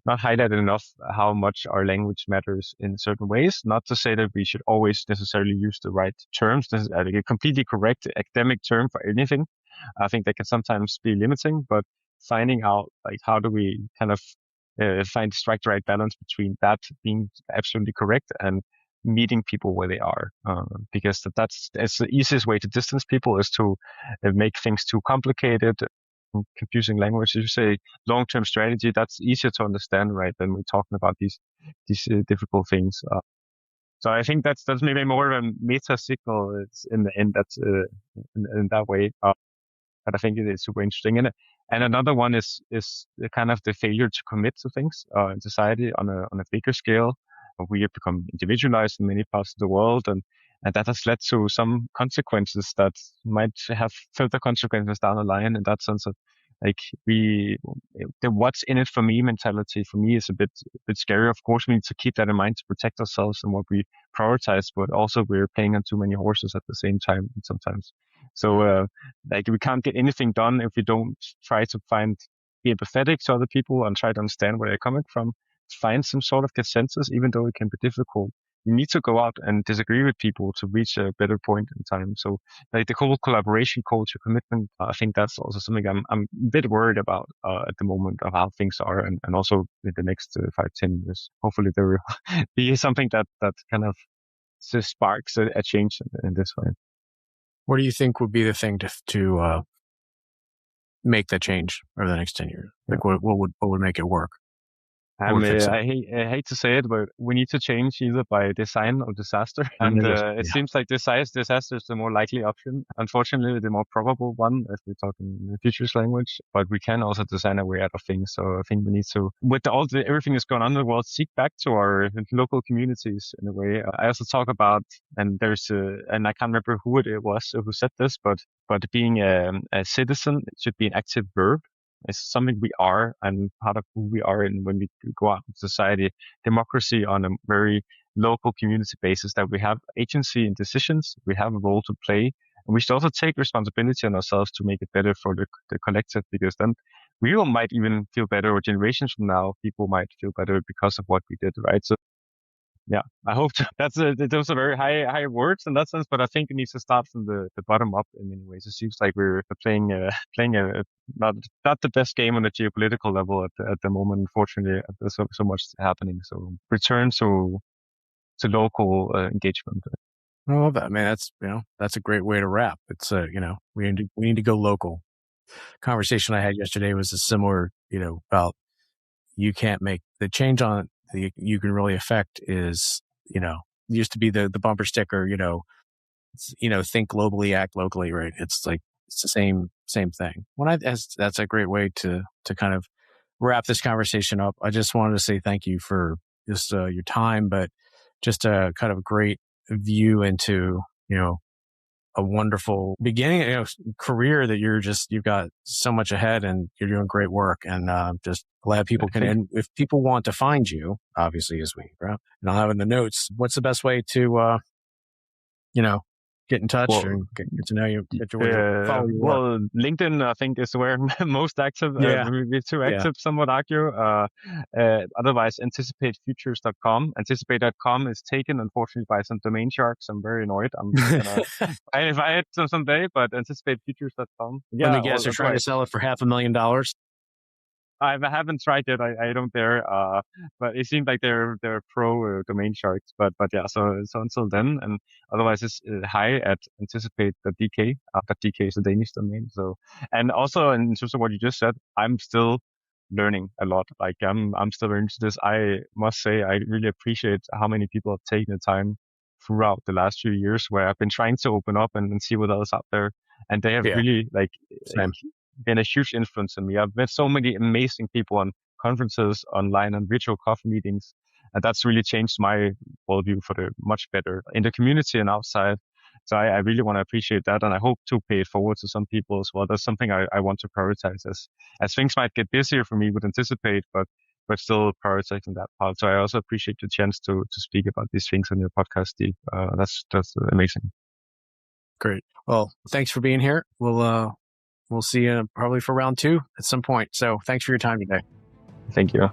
B: not highlighted enough how much our language matters in certain ways. Not to say that we should always necessarily use the right terms. This is a completely correct academic term for anything. I think that can sometimes be limiting, but finding out like how do we kind of strike the right balance between that being absolutely correct and meeting people where they are, because that's the easiest way to distance people is to make things too complicated, confusing language. As you say, long-term strategy, that's easier to understand, right, than we're talking about these difficult things. So I think that's maybe more of a meta signal in that way. But I think it is super interesting. And another one is kind of the failure to commit to things in society on a bigger scale. We have become individualized in many parts of the world, and that has led to some consequences that might have further consequences down the line. In that sense of like the what's in it for me mentality for me is a bit scary. Of course, we need to keep that in mind to protect ourselves and what we prioritize, but also we're playing on too many horses at the same time sometimes. So like we can't get anything done if we don't try to be empathetic to other people and try to understand where they're coming from, find some sort of consensus, even though it can be difficult. You need to go out and disagree with people to reach a better point in time. So like the whole collaboration culture, commitment, I think that's also something I'm a bit worried about at the moment of how things are, and also in the next 5-10 years. Hopefully there will be something that kind of sparks a change in this way.
A: What do you think would be the thing to make that change over the next 10 years? Like what would make it work?
B: I hate to say it, but we need to change either by design or disaster. And it seems like disaster is the more likely option. Unfortunately, the more probable one, if we're talking the futures language. But we can also design our way out of things. So I think we need to, with everything that's going on in the world, seek back to our local communities in a way. I also talk about, and and I can't remember who it was who said this, but being a citizen, it should be an active verb. It's something we are and part of who we are in when we go out in society. Democracy on a very local community basis, that we have agency in decisions, we have a role to play, and we should also take responsibility on ourselves to make it better for the collective, because then we might even feel better, or generations from now, people might feel better because of what we did, right? So yeah, I hope those are very high words in that sense, but I think it needs to start from the bottom up in many ways. It seems like we're playing a not the best game on the geopolitical level at the moment. Unfortunately, there's so much happening. So return to local engagement.
A: I love that, man. That's a great way to wrap. It's we need to go local. Conversation I had yesterday was a similar, about you can't make the change on you can really affect is, used to be the bumper sticker, think globally, act locally, right? It's like, it's the same thing. That's a great way to kind of wrap this conversation up. I just wanted to say thank you for just your time, but just a kind of great view into, a wonderful beginning, career that you've got so much ahead and you're doing great work. And just glad people can, and if people want to find you, obviously, as we wrap, and I'll have in the notes, what's the best way to, get in touch and get to know you, follow your work?
B: Well, LinkedIn, I think, is where I'm most active. Maybe too active, some would argue. Otherwise, anticipatefutures.com. Anticipate.com is taken, unfortunately, by some domain sharks. I'm very annoyed. I'm gonna if I had someday, but anticipatefutures.com.
A: Yeah, let me guess, you're trying to sell it for $500,000.
B: I haven't tried it. I don't dare. But it seems like they're pro domain sharks. But yeah. So until then, and otherwise it's hi at anticipate.dk. .dk is a Danish domain. So, and also in terms of what you just said, I'm still learning a lot. Like I'm still learning this. I must say I really appreciate how many people have taken the time throughout the last few years where I've been trying to open up and see what else out there, and they have really been a huge influence on me. I've met so many amazing people on conferences, online, and virtual coffee meetings, and that's really changed my worldview for the much better in the community and outside. So I really want to appreciate that, and I hope to pay it forward to some people as well. That's something I want to prioritize as things might get busier for me with Anticipate, but still prioritizing that part. So I also appreciate the chance to speak about these things on your podcast, Steve. That's amazing.
A: Great. Well, thanks for being here. We'll see you probably for round 2 at some point. So thanks for your time today.
B: Thank you.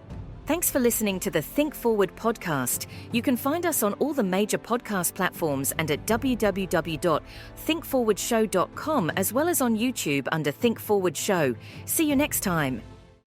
E: Thanks for listening to the Think Forward podcast. You can find us on all the major podcast platforms and at www.thinkforwardshow.com, as well as on YouTube under Think Forward Show. See you next time.